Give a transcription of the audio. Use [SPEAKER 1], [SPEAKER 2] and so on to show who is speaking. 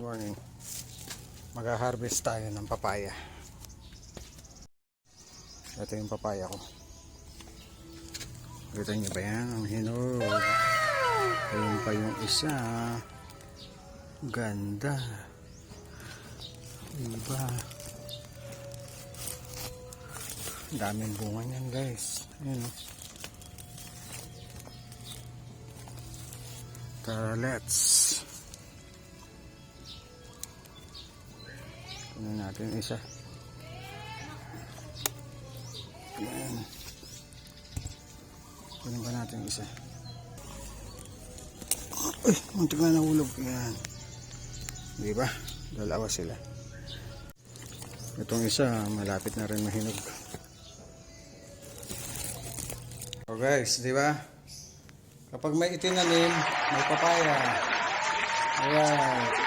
[SPEAKER 1] Morning. Mag-harvest tayo ng papaya. Ito yung papaya ko. Kita niyo ba yan? Ang hinog. Ayun pa yung isa. Ganda. Diba? Daming bunga niyan, guys. Ayun. Tara, let's. Kunin natin isa. Ayan. Kunin pa natin isa. Uy, muntik na nahulog. Ayan. Diba? Dalawa sila. Itong isa, malapit na rin mahinog. So guys, diba? Kapag may itinanim, may papaya. Ayan.